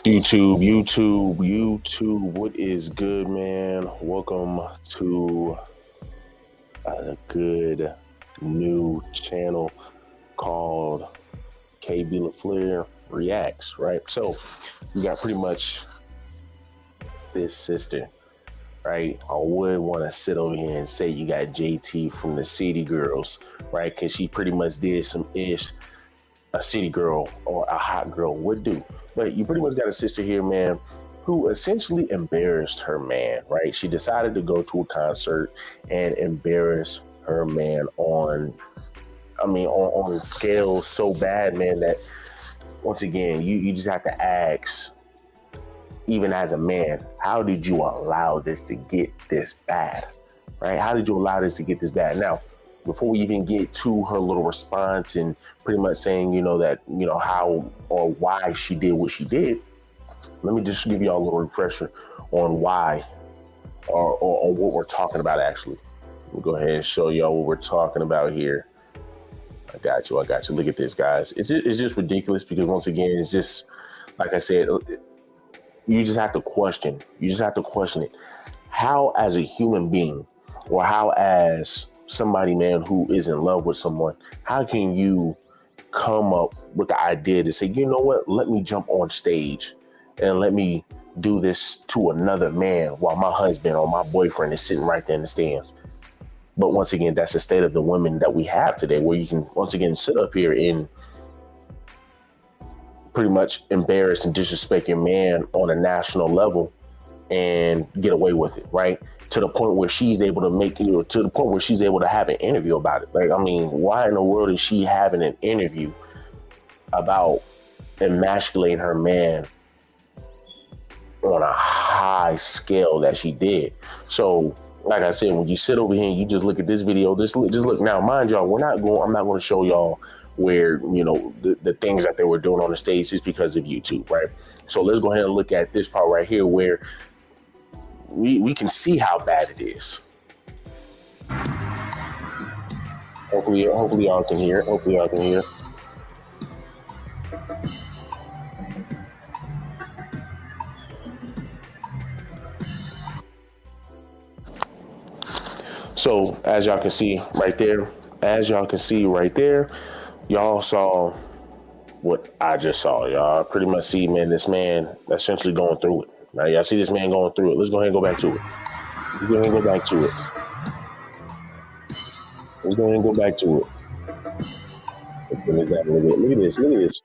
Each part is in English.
YouTube, what is good, man? Welcome to a good new channel called KB LaFleur Reacts, right? So you got pretty much this sister, right? I would want to sit over here and say you got JT from the City Girls, right? Because she pretty much did some ish a city girl or a hot girl would do. But you pretty much got a sister here, man, who essentially embarrassed her man, right? She decided to go to a concert and embarrass her man on scales so bad, man, that once again, you just have to ask, even as a man, how did you allow this to get this bad, right? How did you allow this to get this bad? Now, before we even get to her little response and pretty much saying, how or why she did what she did, let me just give y'all a little refresher on why or what we're talking about actually. We'll go ahead and show y'all what we're talking about here. I got you. Look at this, guys. It's just ridiculous because once again, it's just, like I said, you just have to question. You just have to question it. How as a human being or how as somebody, man, who is in love with someone, how can you come up with the idea to say, you know what, let me jump on stage and let me do this to another man while my husband or my boyfriend is sitting right there in the stands? But once again, that's the state of the women that we have today, where you can once again sit up here and pretty much embarrass and disrespect your man on a national level and get away with it, right? To the point where she's able to have an interview about it. Like, I mean, why in the world is she having an interview about emasculating her man on a high scale that she did? So, like I said, when you sit over here and you just look at this video, just look. Now, mind y'all, I'm not going to show y'all where, the things that they were doing on the stage just because of YouTube, right? So let's go ahead and look at this part right here where we can see how bad it is. Hopefully y'all can hear it. So as y'all can see right there, y'all saw what I just saw. Y'all pretty much see, man, this man essentially going through it. Now, y'all see this man going through it. Let's go ahead and go back to it. Look at this.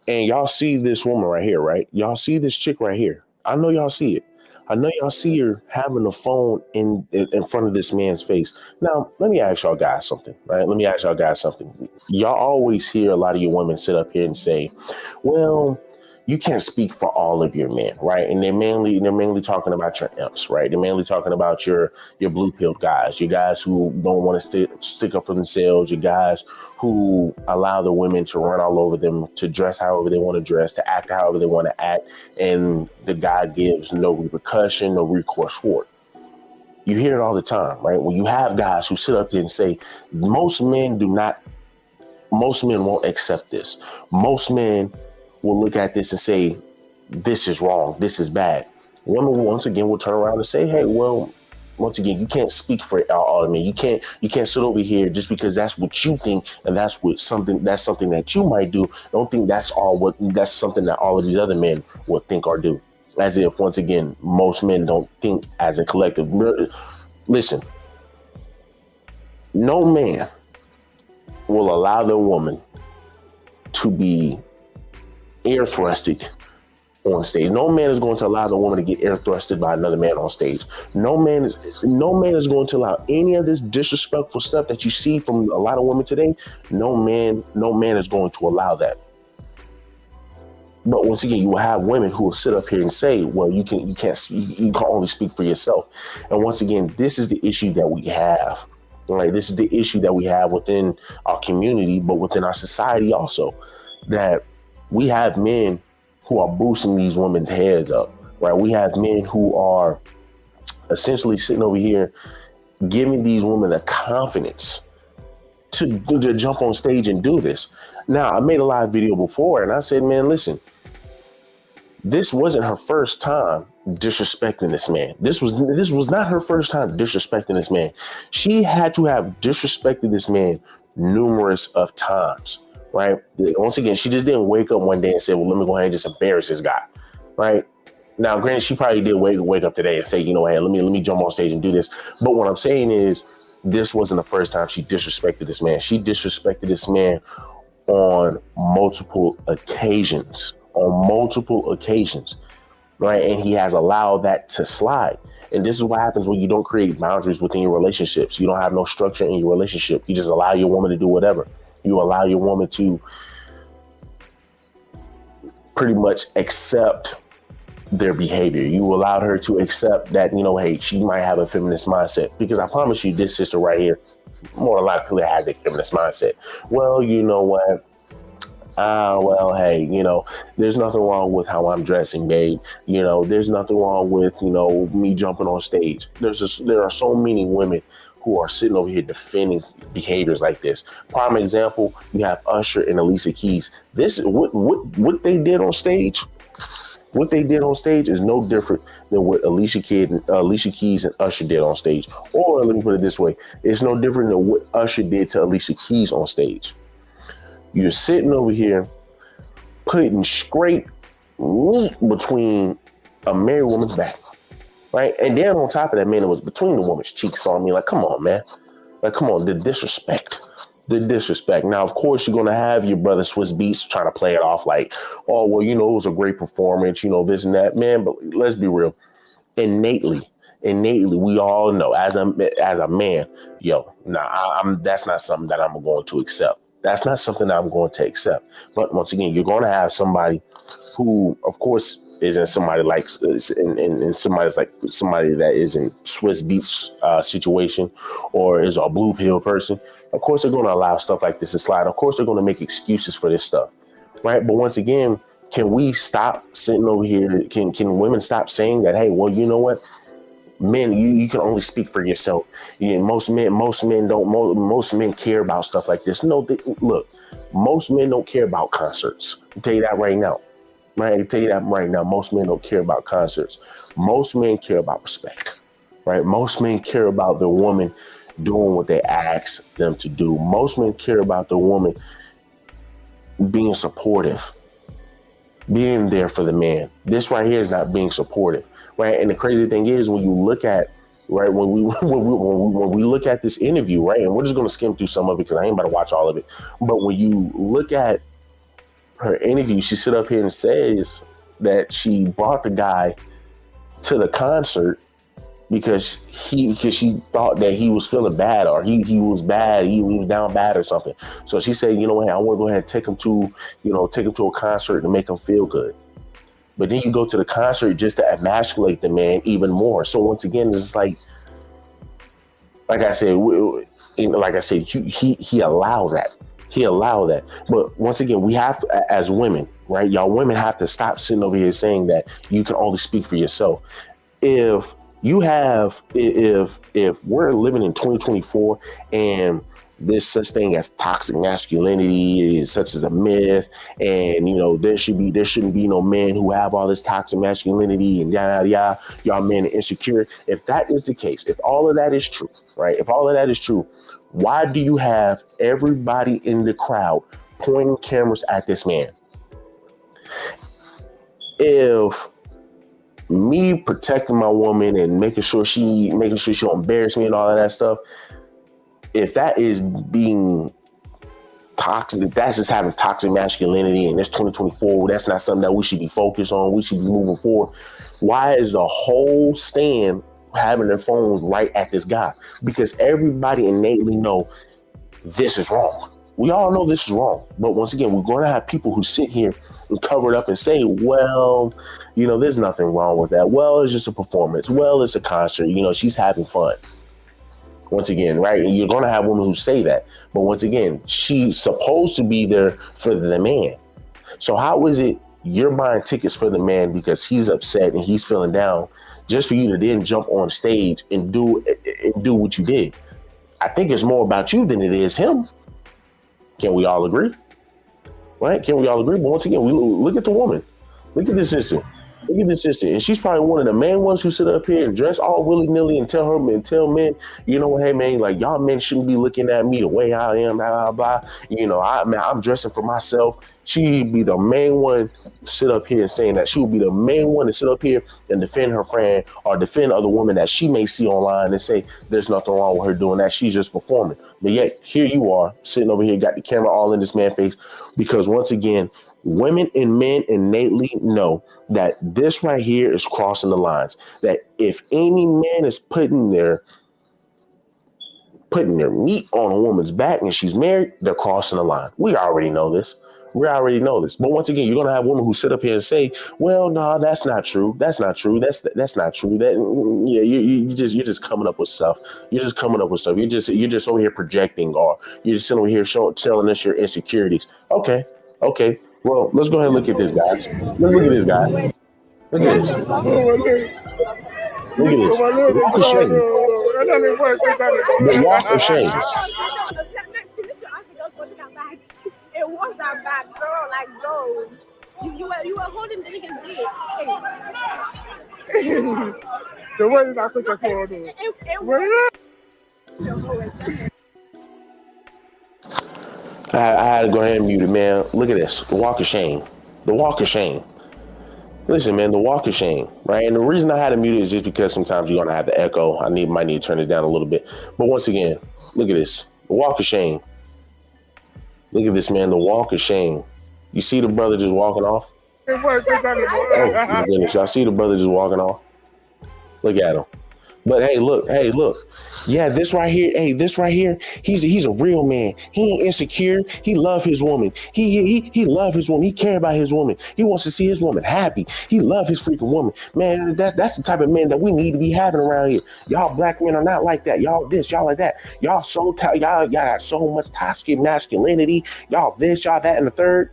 And y'all see this woman right here, right? Y'all see this chick right here. I know y'all see it. I know y'all see her having the phone in front of this man's face. Now, let me ask y'all guys something, right? Y'all always hear a lot of your women sit up here and say, well, you can't speak for all of your men, right? And they're mainly talking about your imps, right? They're mainly talking about your blue pill guys, your guys who don't want to stick up for themselves, your guys who allow the women to run all over them, to dress however they want to dress, to act however they want to act, and the guy gives no repercussion, no recourse for it. You hear it all the time, right? When you have guys who sit up here and say, most men won't accept this. Most men will look at this and say, this is wrong, this is bad. Women once again will turn around and say, hey, well, once again, you can't speak for all of men. You can't sit over here just because that's what you think and that's something that you might do. Don't think that's something that all of these other men would think or do. As if, once again, most men don't think as a collective. Listen, no man will allow their woman to be air thrusted on stage. No man is going to allow the woman to get air thrusted by another man on stage. No man is going to allow any of this disrespectful stuff that you see from a lot of women today. No man is going to allow that. But once again, you will have women who will sit up here and say, well, you can only speak for yourself. And once again, this is the issue that we have. Right? This is the issue that we have within our community, but within our society also, that we have men who are boosting these women's heads up, right? We have men who are essentially sitting over here giving these women the confidence to jump on stage and do this. Now, I made a live video before and I said, man, listen, This wasn't her first time disrespecting this man. This was not her first time disrespecting this man. She had to have disrespected this man numerous of times, right? Once again, she just didn't wake up one day and say, well, let me go ahead and just embarrass this guy, right? Now, granted, she probably did wake up today and say, you know, hey, let me jump on stage and do this. But what I'm saying is, this wasn't the first time she disrespected this man. She disrespected this man on multiple occasions, right? And he has allowed that to slide. And this is what happens when you don't create boundaries within your relationships. You don't have no structure in your relationship. You just allow your woman to do whatever. You allow your woman to pretty much accept their behavior. You allowed her to accept that, you know, hey, she might have a feminist mindset, because I promise you, this sister right here more than likely has a feminist mindset. Well, you know what? Well, hey, you know, there's nothing wrong with how I'm dressing, babe. You know, there's nothing wrong with, you know, me jumping on stage. There are so many women who are sitting over here defending behaviors like this. Prime example, you have Usher and Alicia Keys. This what they did on stage. What they did on stage is no different than what Alicia Keys and Usher did on stage. Or let me put it this way, it's no different than what Usher did to Alicia Keys on stage. You're sitting over here putting straight meat between a married woman's back, right? And then on top of that, man, it was between the woman's cheeks on me. Like, come on, man. Like, come on, the disrespect. Now, of course, you're going to have your brother Swiss Beats trying to play it off like, oh, well, you know, it was a great performance, you know, this and that, man. But let's be real. Innately, we all know as a man, that's not something that I'm going to accept. That's not something that I'm going to accept. But once again, you're going to have somebody who, of course, isn't somebody like, and somebody's like somebody that is in Swiss Beats situation, or is a blue pill person. Of course, they're going to allow stuff like this to slide. Of course, they're going to make excuses for this stuff, right? But once again, can we stop sitting over here? Can women stop saying that, hey, well, you know what? Men, you can only speak for yourself. You know, most men care about stuff like this. No, look, most men don't care about concerts. I'll tell you that right now. Most men don't care about concerts. Most men care about respect, right? Most men care about the woman doing what they ask them to do. Most men care about the woman being supportive, being there for the man. This right here is not being supportive, right? And the crazy thing is, when you look at, right, when we look at this interview, right, and we're just going to skim through some of it because I ain't about to watch all of it. But when you look at her interview, she sit up here and says that she brought the guy to the concert because she thought that he was feeling bad, or he was bad, he was down bad or something. So she said, you know what, I want to go ahead and take him to a concert to make him feel good. But then you go to the concert just to emasculate the man even more. So once again, it's just like I said, he allowed that. He allowed that. But once again, we have to, as women, right? Y'all women have to stop sitting over here saying that you can only speak for yourself. If we're living in 2024 and there's such thing as toxic masculinity is such as a myth, and you know there shouldn't be no men who have all this toxic masculinity and yada yada, y'all men are insecure. If that is the case, if all of that is true, right? If all of that is true, why do you have everybody in the crowd pointing cameras at this man? If me protecting my woman and making sure she don't embarrass me and all of that stuff, if that is being toxic, if that's just having toxic masculinity and it's 2024, that's not something that we should be focused on. We should be moving forward. Why is the whole stand having their phones right at this guy? Because everybody innately know this is wrong. We all know this is wrong. But once again, we're going to have people who sit here and cover it up and say, well, you know, there's nothing wrong with that. Well, it's just a performance. Well, it's a concert. You know, she's having fun. Once again, right? And you're going to have women who say that. But once again, she's supposed to be there for the man. So how is it you're buying tickets for the man because he's upset and he's feeling down, just for you to then jump on stage and do what you did? I think it's more about you than it is him. Can we all agree? Right? Can we all agree? But once again, we look at the woman. Look at this sister. Look at this sister, and she's probably one of the main ones who sit up here and dress all willy nilly and tell men, you know what, hey man, like y'all men shouldn't be looking at me the way I am, blah blah blah. You know, I'm dressing for myself. She'd be the main one to sit up here and saying that. She would be the main one to sit up here and defend her friend or defend other women that she may see online and say there's nothing wrong with her doing that. She's just performing. But yet here you are sitting over here, got the camera all in this man's face, because once again, women and men innately know that this right here is crossing the lines. That if any man is putting their meat on a woman's back and she's married, they're crossing the line. We already know this. We already know this. But once again, you're gonna have women who sit up here and say, "Well, no, that's not true. That's not true. That's not true. That yeah, you're just coming up with stuff. You're just coming up with stuff. You're just over here projecting, or you're just sitting over here telling us your insecurities." Okay. Well, let's go ahead and look at this, guys. Let's look at this, guy. Look at this. Look at this. The walk of shame. The walk of shame. It was that bad, girl. Like, bro, you were holding the nigga's dick. The way that I put your phone I had to go ahead and mute it, man. Look at this. The walk of shame. The walk of shame. Listen, man, the walk of shame, right? And the reason I had to mute it is just because sometimes you're gonna have the echo. Might need to turn this down a little bit. But once again, look at this. The walk of shame. Look at this, man. The walk of shame. You see the brother just walking off? Oh my goodness, y'all see the brother just walking off? Look at him. But hey, look. Yeah, this right here, he's a real man. He ain't insecure. He love his woman. He love his woman. He care about his woman. He wants to see his woman happy. He love his freaking woman. Man, that's the type of man that we need to be having around here. Y'all black men are not like that. Y'all this, y'all like that. Y'all y'all got so much toxic masculinity. Y'all this, y'all that, and the third.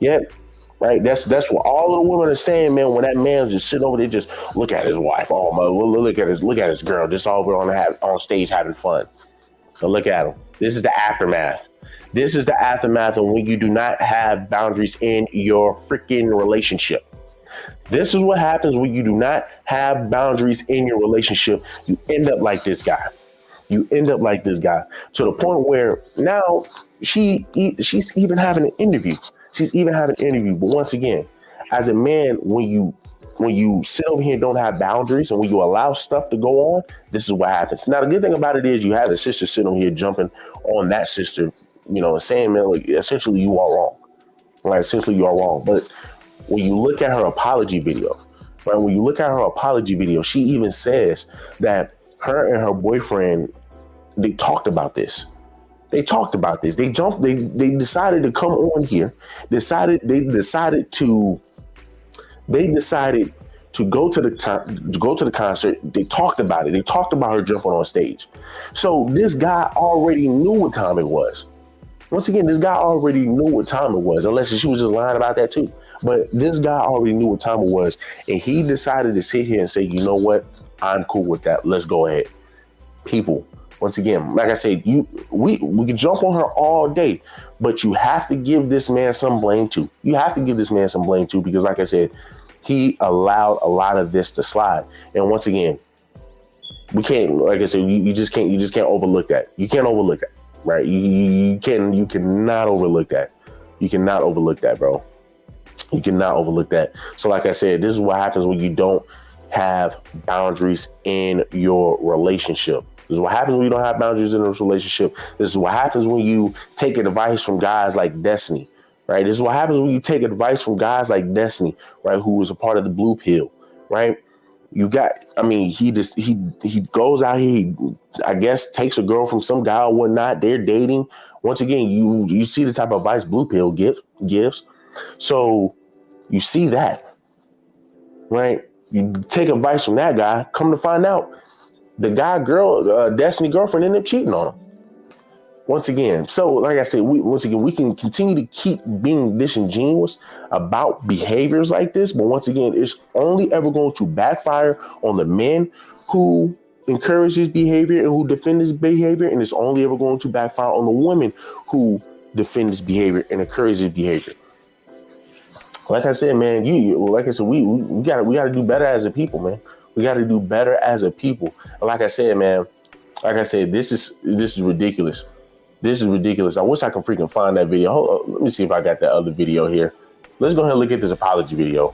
Yep. Right, that's what all of the women are saying, man. When that man just sit over there, just look at his wife. Oh my, look at his girl, just over on stage having fun. So look at him. This is the aftermath. This is the aftermath of when you do not have boundaries in your freaking relationship. This is what happens when you do not have boundaries in your relationship. You end up like this guy. You end up like this guy, to the point where now she's even having an interview. She's even having an interview. But once again, as a man, when you sit over here and don't have boundaries, and when you allow stuff to go on, this is what happens. Now, the good thing about it is you have the sister sitting over here jumping on that sister, you know, and saying, man, like, essentially you are wrong. Right? Essentially you are wrong. But when you look at her apology video, right? When you look at her apology video, she even says that her and her boyfriend, they talked about this. They talked about this. They decided to come on here. They decided to go to the concert. They talked about it. They talked about her jumping on stage. So this guy already knew what time it was. Once again, this guy already knew what time it was, unless she was just lying about that too. But this guy already knew what time it was, and he decided to sit here and say, you know what? I'm cool with that. Let's go ahead. People. Once again, like I said, we can jump on her all day, but you have to give this man some blame too. You have to give this man some blame too, because like I said, he allowed a lot of this to slide. And once again, we can't, like I said, you just can't overlook that. You can't overlook that, right? You cannot overlook that. You cannot overlook that, bro. You cannot overlook that. So like I said, this is what happens when you don't have boundaries in your relationship. This is what happens when you don't have boundaries in a relationship. This is what happens when you take advice from guys like Destiny, right? This is what happens when you take advice from guys like Destiny, right? Who was a part of the blue pill, right? He goes out here, he, I guess, takes a girl from some guy or whatnot. They're dating. Once again, you see the type of advice blue pill gives. So you see that, right? You take advice from that guy, come to find out, the Destiny girlfriend ended up cheating on him. Once again, so like I said, we can continue to keep being disingenuous about behaviors like this, but once again, it's only ever going to backfire on the men who encourage this behavior and who defend this behavior, and it's only ever going to backfire on the women who defend this behavior and encourage this behavior. Like I said, man, like I said, we gotta do better as a people, man. We gotta do better as a people. And like I said, man, like I said, this is ridiculous. This is ridiculous. I wish I could freaking find that video. Hold on, let me see if I got that other video here. Let's go ahead and look at this apology video.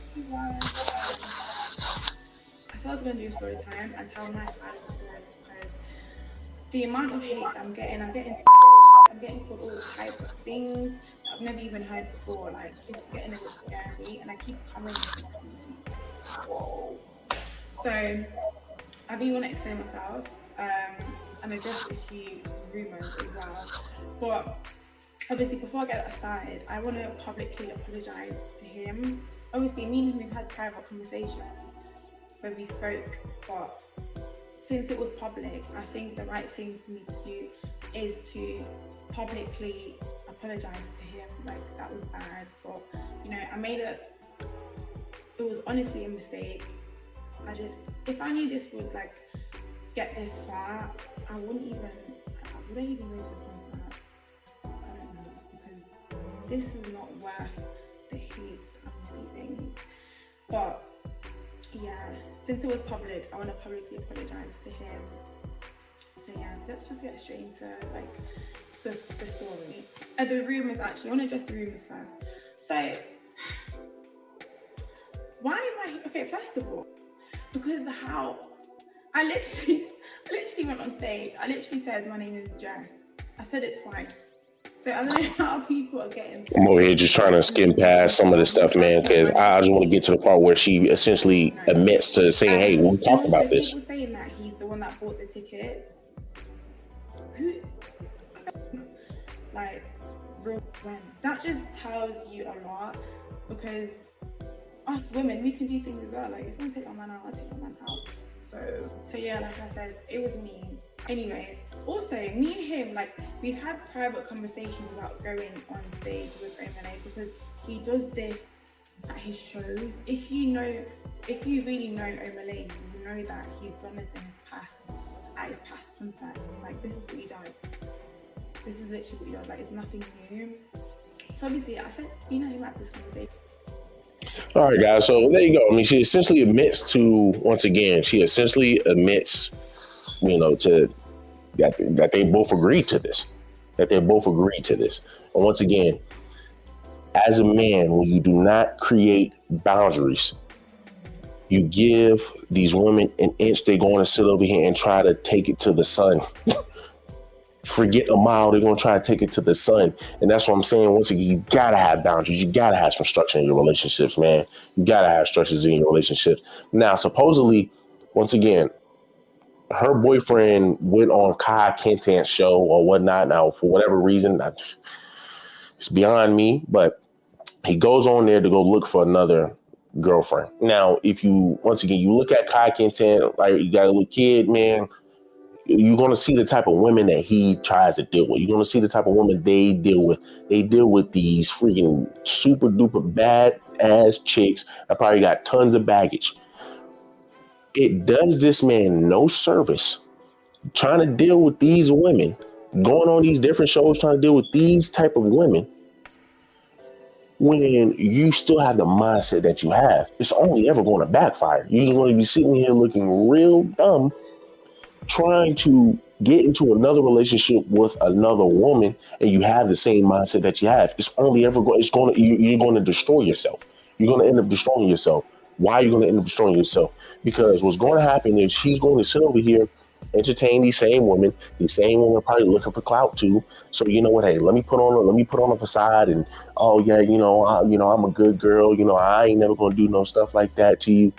I said I was going to do a story time and tell my side of the story, because the amount of hate I'm getting called all types of things that I've never even heard before. Like, it's getting a bit scary, and I keep coming. Whoa. So I really want to explain myself and address a few rumors as well. But obviously, before I get that started, I want to publicly apologize to him. Obviously, me and him, we've had private conversations where we spoke, but since it was public, I think the right thing for me to do is to publicly apologize to him. Like, that was bad, but you know, it was honestly a mistake. If I knew this would like get this far, I wouldn't even go to the concert. I don't know, because this is not worth the hate that I'm receiving. But yeah, since it was public, I want to publicly apologize to him. So yeah, let's just get straight into like the story. The rumors, actually. I want to address the rumors first. So why am I okay? First of all, because I literally went on stage. I literally said my name is Jess. I said it twice. So I don't know how people are getting. I'm over here just trying to skim past some of the stuff, man, because I just want to get to the part where she essentially admits to saying, "Hey, we'll talk about this." People saying that he's the one that bought the tickets. Who? Like, real when that just tells you a lot, because us women, we can do things as well. Like, if I want to take my man out, I'll take my man out. So yeah, like I said, it was me. Anyways, also me and him, like, we've had private conversations about going on stage with Omah, because he does this at his shows. If you really know Omah, you know that he's done this in his past, at his past concerts. Like, this is what he does. This is literally what he does. Like, it's nothing new. So obviously, I said, you know, him at this conversation. All right, guys. So there you go. I mean, she essentially admits to, once again, you know, to that they both agreed to this. And once again, as a man, when you do not create boundaries, you give these women an inch, they're going to sit over here and try to take it to the sun. Forget a mile, they're going to try to take it to the sun. And that's what I'm saying. Once again, you got to have boundaries. You got to have some structure in your relationships, man. You got to have structures in your relationships. Now, supposedly, once again, her boyfriend went on Kai Kentan's show or whatnot. Now, for whatever reason, it's beyond me, but he goes on there to go look for another girlfriend. Now, if you, once again, you look at Kai Kentan, like, you got a little kid, man, you're going to see the type of women that he tries to deal with. You're going to see the type of women they deal with. They deal with these freaking super duper bad ass chicks that probably got tons of baggage. It does this man no service trying to deal with these women, going on these different shows, trying to deal with these type of women, when you still have the mindset that you have. It's only ever going to backfire. You're going to be sitting here looking real dumb, trying to get into another relationship with another woman, and you have the same mindset that you have. It's only ever going. You're going to destroy yourself. You're going to end up destroying yourself. Why are you going to end up destroying yourself? Because what's going to happen is she's going to sit over here, entertain these same women. These same women are probably looking for clout too. So you know what? Hey, let me put on a facade, and oh yeah, I'm a good girl. I ain't never going to do no stuff like that to you.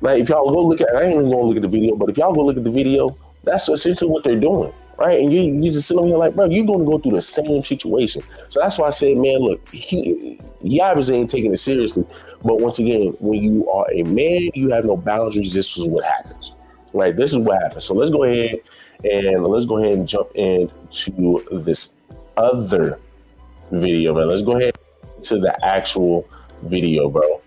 Like, if y'all go look at, I ain't even gonna look at the video, but if y'all go look at the video, that's essentially what they're doing, right? And you just sit over here like, bro, you're gonna go through the same situation. So that's why I said, man, look, he obviously ain't taking it seriously. But once again, when you are a man, you have no boundaries. This is what happens, right? This is what happens. So let's go ahead and jump into this other video, man. Let's go ahead to the actual video, bro.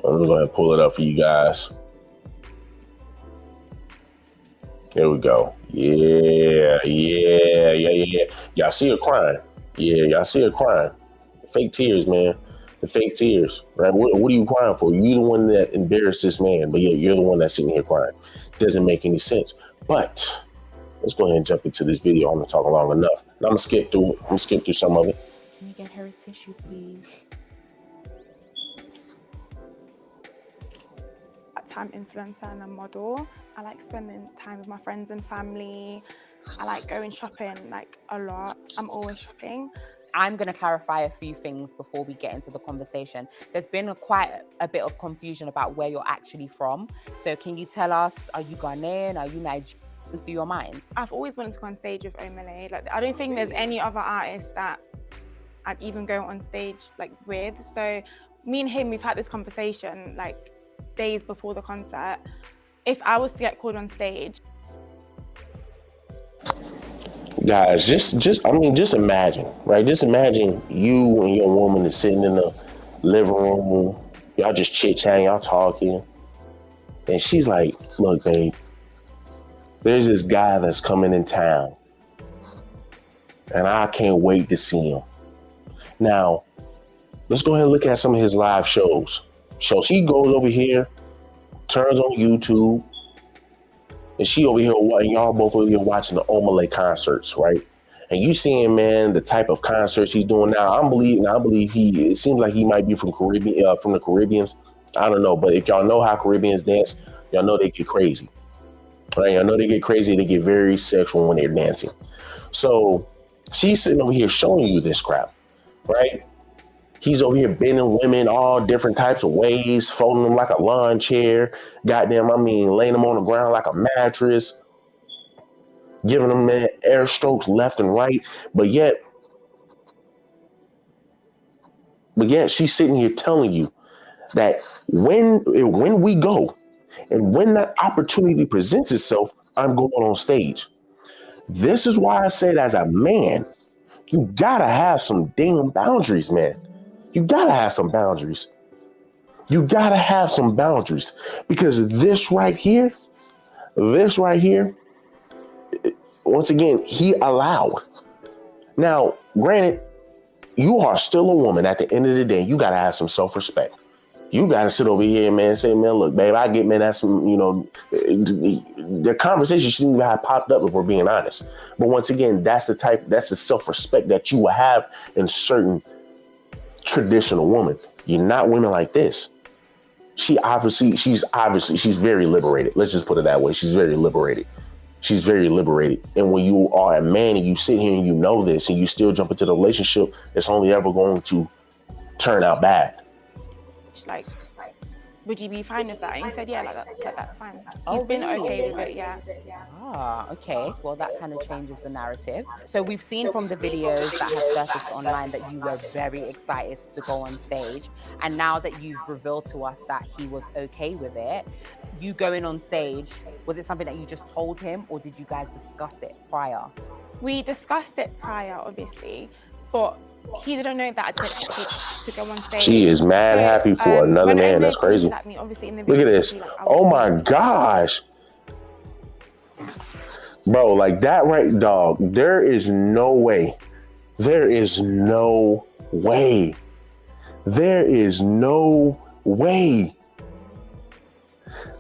I'm going to pull it up for you guys. Here we go. Yeah. Y'all see her crying. Yeah, y'all see her crying. fake tears, man. The fake tears, right? What are you crying for? You the one that embarrassed this man, but yet you're the one that's sitting here crying. Doesn't make any sense. But let's go ahead and jump into this video. I'm gonna talk long enough. And I'm gonna skip through some of it. Can you get her a tissue, please? Time influencer and a model. I like spending time with my friends and family. I like going shopping like a lot. I'm always shopping. I'm going to clarify a few things before we get into the conversation. There's been quite a bit of confusion about where you're actually from. So can you tell us, are you Ghanaian? Are you Nigerian? Through your mind? I've always wanted to go on stage with Omah. Like, I don't think there's any other artist that I'd even go on stage like with. So me and him, we've had this conversation like days before the concert. If I was to get called on stage, guys, just imagine, right? Just imagine you and your woman is sitting in the living room, y'all just chit-chatting, y'all talking, and she's like, look, babe, there's this guy that's coming in town, and I can't wait to see him. Now, let's go ahead and look at some of his live shows. So she goes over here, turns on YouTube, and she over here, and y'all both over here watching the Omah concerts, right? And you seeing, man, the type of concerts he's doing now. I believe it seems like he might be from from the Caribbeans. I don't know, but if y'all know how Caribbeans dance, y'all know they get crazy. Right? Y'all know they get crazy. They get very sexual when they're dancing. So she's sitting over here showing you this crap, right? He's over here bending women all different types of ways, folding them like a lawn chair. Goddamn, laying them on the ground like a mattress, giving them air strokes left and right. But yet she's sitting here telling you that when we go and when that opportunity presents itself, I'm going on stage. This is why I said, as a man, you gotta have some damn boundaries, man. You gotta have some boundaries. You gotta have some boundaries, because this right here, once again, he allowed. Now, granted, you are still a woman at the end of the day. You gotta have some self-respect. You gotta sit over here, man, and say, man, look, babe, I get, man, that's some, the conversation shouldn't even have popped up if we're being honest. But once again, that's the self-respect that you will have in certain traditional woman. You're not women like this. She's very liberated. Let's just put it that way. She's very liberated. And when you are a man and you sit here and you know this and you still jump into the relationship, it's only ever going to turn out bad. like, would you be fine with that? And he said, yeah, that's fine. Oh, He's been really? okay with it, yeah. Ah, okay. Well, that kind of changes the narrative. So we've seen from the videos that have surfaced online that you were very excited to go on stage. And now that you've revealed to us that he was okay with it, you going on stage, was it something that you just told him, or did you guys discuss it prior? We discussed it prior, obviously, but he didn't know that I'd to go on stage. She is mad happy for another man. That's crazy. Me, obviously, in the Look at this. Oh my gosh. Bro, like that right, dog. There is no way. There is no way. There is no way.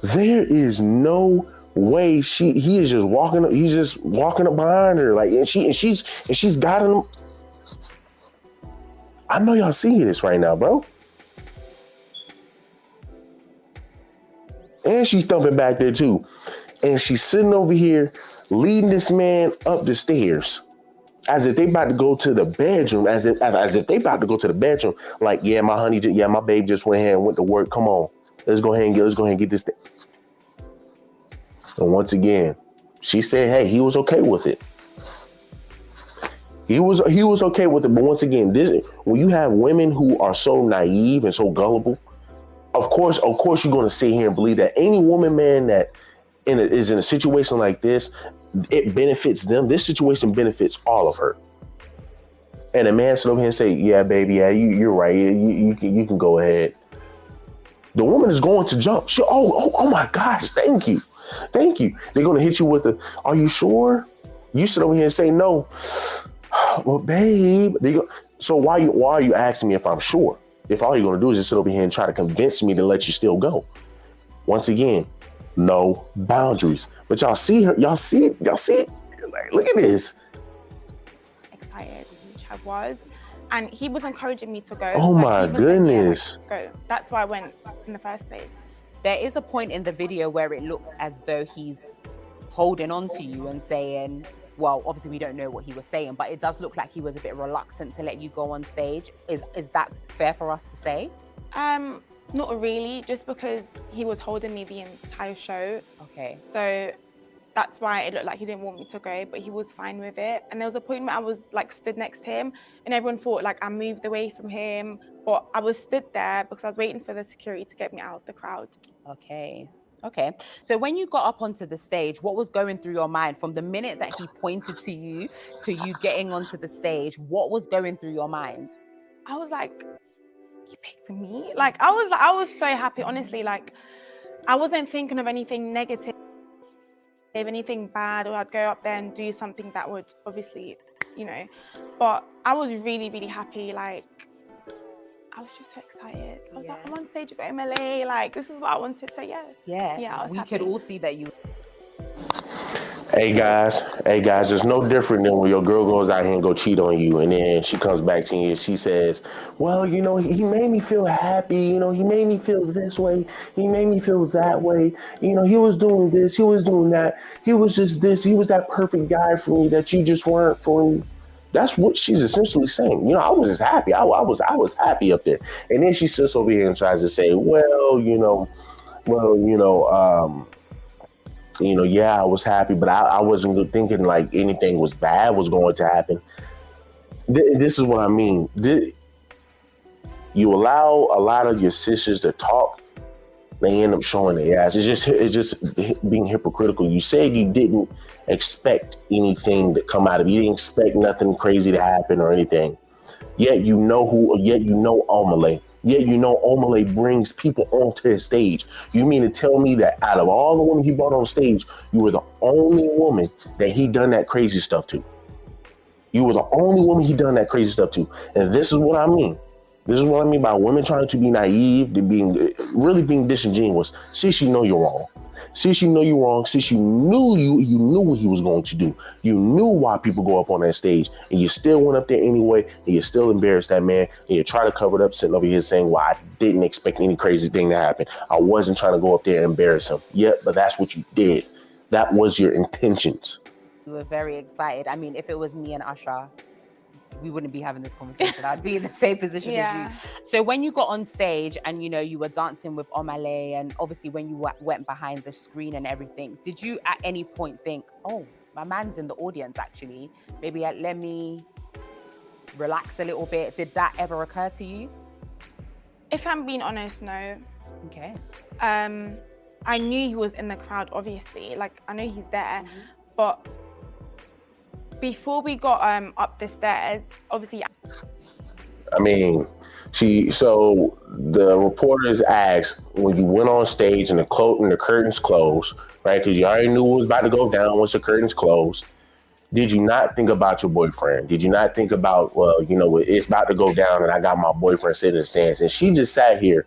There is no way. He is just walking up. He's just walking up behind her, like, and she's got him. I know y'all seeing this right now, bro. And she's thumping back there too. And she's sitting over here leading this man up the stairs as if they about to go to the bedroom, as if they about to go to the bedroom. Like, yeah, my honey, my babe just went ahead and went to work. Come on, let's go ahead and get this thing. And once again, she said, hey, he was okay with it. He was okay with it. But once again, when you have women who are so naive and so gullible, of course, you're going to sit here and believe that any woman, man, that is in a situation like this, it benefits them. This situation benefits all of her. And a man sit over here and say, yeah, baby, yeah, you're right. You can go ahead. The woman is going to jump. Oh my gosh, thank you. They're going to hit you with are you sure? You sit over here and say no. Well, babe, so why are you asking me if I'm sure? If all you're gonna do is just sit over here and try to convince me to let you still go. Once again, no boundaries. But y'all see her, y'all see it. Like, look at this. Excited, which I was. And he was encouraging me to go. Oh my he was like, yeah, goodness. like, go. That's why I went in the first place. There is a point in the video where it looks as though he's holding on to you and saying, well, obviously we don't know what he was saying, but it does look like he was a bit reluctant to let you go on stage. Is that fair for us to say? Not really, just because he was holding me the entire show. Okay. So that's why it looked like he didn't want me to go, but he was fine with it. And there was a point where I was like stood next to him and everyone thought like I moved away from him, but I was stood there because I was waiting for the security to get me out of the crowd. Okay. So when you got up onto the stage, what was going through your mind from the minute that he pointed to you getting onto the stage? What was going through your mind? I was like, you picked me? Like I was so happy, honestly. Like I wasn't thinking of anything negative, anything bad, or I'd go up there and do something that would obviously, but I was really, really happy. Like I was just so excited. I was like, I'm on stage with MLA. Like this is what I wanted. So yeah, I was happy. We could all see that you. Hey guys, it's no different than when your girl goes out here and go cheat on you, and then she comes back to you and she says, well, he made me feel happy, he made me feel this way, he made me feel that way, he was doing this, he was doing that, he was just this, he was that perfect guy for me that you just weren't for me. That's what she's essentially saying. I was just happy. I was happy up there. And then she sits over here and tries to say, yeah, I was happy, but I wasn't thinking like anything was bad was going to happen. This is what I mean. You allow a lot of your sisters to talk, they end up showing their ass. It's just being hypocritical. You said you didn't expect anything to come out of it. You didn't expect nothing crazy to happen or anything. Yet you know Omah. Yet Omah brings people onto his stage. You mean to tell me that out of all the women he brought on stage, you were the only woman that he done that crazy stuff to? You were the only woman he done that crazy stuff to. And this is what I mean. This is what I mean by women trying to be naive, being disingenuous. Sis, you know you're wrong. Sis, you know you're wrong. Sis, you knew what he was going to do. You knew why people go up on that stage, and you still went up there anyway, and you still embarrassed that man, and you try to cover it up, sitting over here saying, well, I didn't expect any crazy thing to happen. I wasn't trying to go up there and embarrass him. Yep, but that's what you did. That was your intentions. You were very excited. I mean, if it was me and Asha, we wouldn't be having this conversation. I'd be in the same position as you. So when you got on stage and, you were dancing with Omah, and obviously when you went behind the screen and everything, did you at any point think, oh, my man's in the audience, actually, maybe let me relax a little bit? Did that ever occur to you? If I'm being honest, no. Okay. I knew he was in the crowd, obviously. Like, I know he's there, but before we got up the stairs, obviously. I mean, so the reporters asked when you went on stage and the curtains closed, right? Because you already knew what was about to go down once the curtains closed. Did you not think about your boyfriend? Did you not think about, well, it's about to go down and I got my boyfriend sitting in the stands? And she just sat here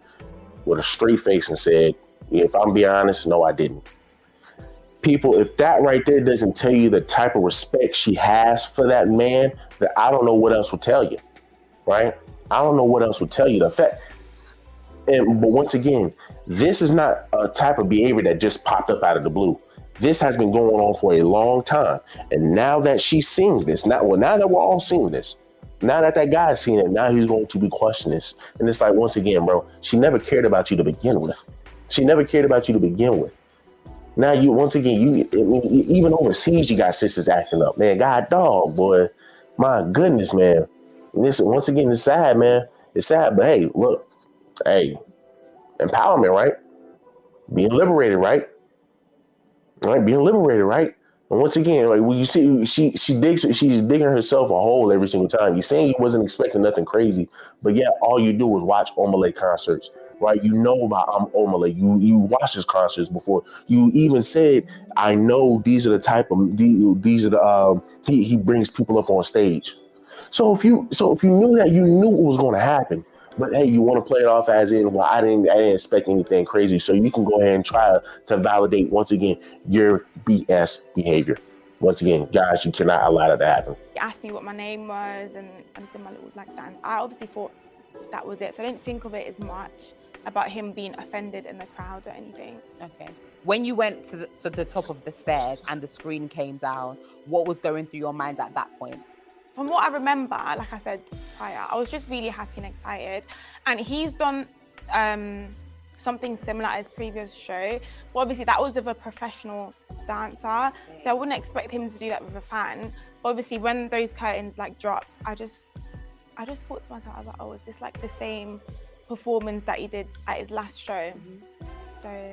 with a straight face and said, if I'm being honest, no, I didn't. People, if that right there doesn't tell you the type of respect she has for that man, that I don't know what else would tell you, right? I don't know what else would tell you. The fact, but once again, this is not a type of behavior that just popped up out of the blue. This has been going on for a long time. And now that she's seeing this, now that we're all seeing this, now that guy's seeing it, now he's going to be questioning this. And it's like, once again, bro, she never cared about you to begin with. She never cared about you to begin with. Now even overseas, you got sisters acting up, man. God dog, boy. My goodness, man. And this, once again, it's sad, man. It's sad, but hey, look, empowerment, right? Being liberated, right? Right, being liberated, right? And once again, like when you see, she's digging herself a hole every single time. You're saying you wasn't expecting nothing crazy, but yeah, all you do is watch Omah concerts. Right, you know about Omah. You watched his concerts before. You even said, "I know these are the type of he brings people up on stage." So if you knew that, you knew it was going to happen. But hey, you want to play it off as in, well, I didn't expect anything crazy. So you can go ahead and try to validate once again your BS behavior. Once again, guys, you cannot allow that to happen. He asked me what my name was, and I just did my little like dance. I obviously thought that was it, so I didn't think of it as much about him being offended in the crowd or anything. Okay. When you went to the top of the stairs and the screen came down, what was going through your mind at that point? From what I remember, like I said prior, I was just really happy and excited. And he's done something similar as previous show. But obviously that was with a professional dancer. So I wouldn't expect him to do that with a fan. But obviously when those curtains like dropped, I just thought to myself, I was like, oh, is this like the same performance that he did at his last show? So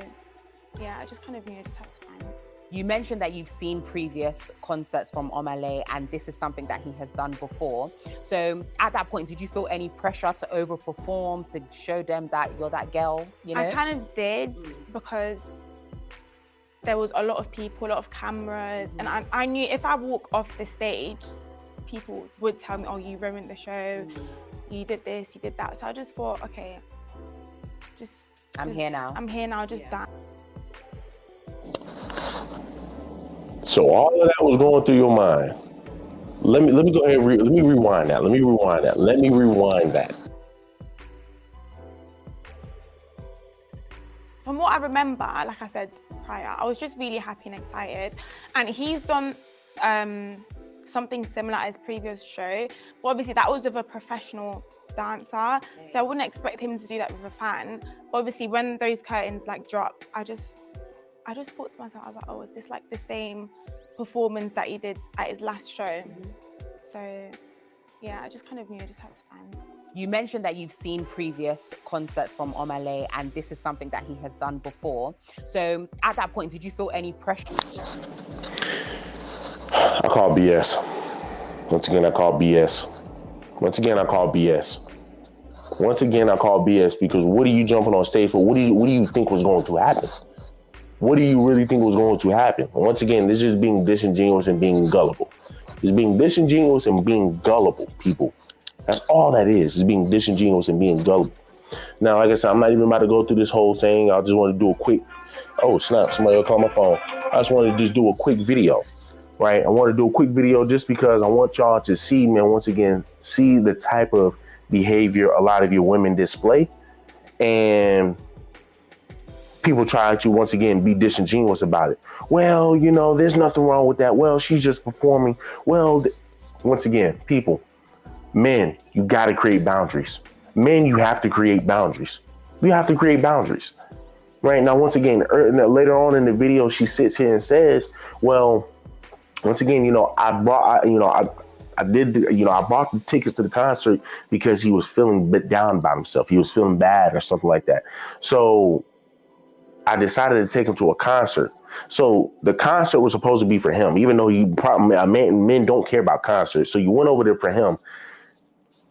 yeah, I just kind of knew I just had to dance. You mentioned that you've seen previous concerts from Omah and this is something that he has done before. So at that point, did you feel any pressure to overperform, to show them that you're that girl, you know? I kind of did because there was a lot of people, a lot of cameras, and I knew if I walk off the stage, people would tell me, oh, you ruined the show, you did this, you did that. So I just thought, okay, I'm here now, just dance. So all of that was going through your mind. Let me go ahead and let me rewind that. Let me rewind that. From what I remember, like I said prior, I was just really happy and excited. And he's done something similar as previous show. But obviously that was with a professional dancer. So I wouldn't expect him to do that with a fan. But obviously when those curtains like dropped, I just thought to myself, I was like, oh, is this like the same performance that he did at his last show? So yeah, I just kind of knew I just had to dance. You mentioned that you've seen previous concerts from Omah and this is something that he has done before. So at that point, did you feel any pressure? I call BS. Once again, I call BS. Once again, I call BS. Once again, I call BS because what are you jumping on stage for? What do you think was going to happen? What do you really think was going to happen? Once again, this is being disingenuous and being gullible. It's being disingenuous and being gullible, people. That's all that is. It's being disingenuous and being gullible. Now, like I said, I'm not even about to go through this whole thing. I just want to do a quick, oh snap, somebody will call my phone. I just want to just do a quick video, right? I want to do a quick video just because I want y'all to see, man, once again, see the type of behavior a lot of your women display. And people try to, once again, be disingenuous about it. Well, you know, there's nothing wrong with that. Well, she's just performing. Well, once again, people, men, you got to create boundaries. Men, you have to create boundaries. You have to create boundaries. Right now, once again, later on in the video, she sits here and says, well, once again, you know, I brought the tickets to the concert because he was feeling a bit down about himself. He was feeling bad or something like that. So I decided to take him to a concert. So the concert was supposed to be for him, even though men don't care about concerts. So you went over there for him.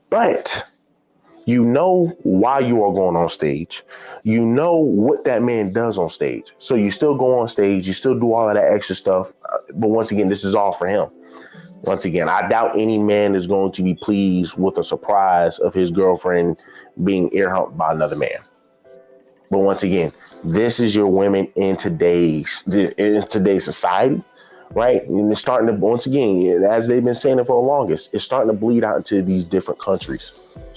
But you know why you are going on stage. You know what that man does on stage. So you still go on stage. You still do all of that extra stuff. But once again, this is all for him. Once again, I doubt any man is going to be pleased with a surprise of his girlfriend being ear humped by another man. But once again, this is your women in today's society, right? And it's starting to, once again, as they've been saying it for the longest, it's starting to bleed out into these different countries.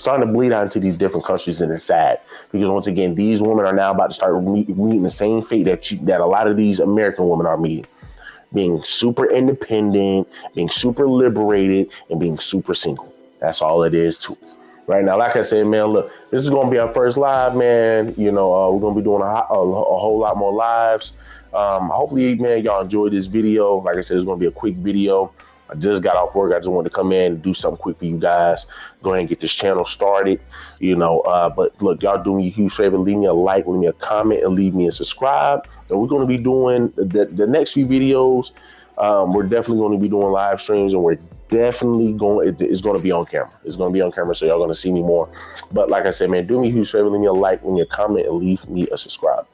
And it's sad because once again, these women are now about to start meeting the same fate that a lot of these American women are meeting. Being super independent, being super liberated, and being super single. That's all it is too. Right now, like I said, man, look, this is going to be our first live, man. You know, we're going to be doing a whole lot more lives. Hopefully, man, y'all enjoyed this video. Like I said, it's going to be a quick video. I just got off work. I just wanted to come in and do something quick for you guys. Go ahead and get this channel started, you know. But look, y'all do me a huge favor. Leave me a like, leave me a comment, and leave me a subscribe. And we're going to be doing the next few videos. We're definitely going to be doing live streams, and we're definitely it's going to be on camera. It's going to be on camera, so y'all going to see me more. But like I said, man, do me a huge favor. Leave me a like, leave me a comment, and leave me a subscribe.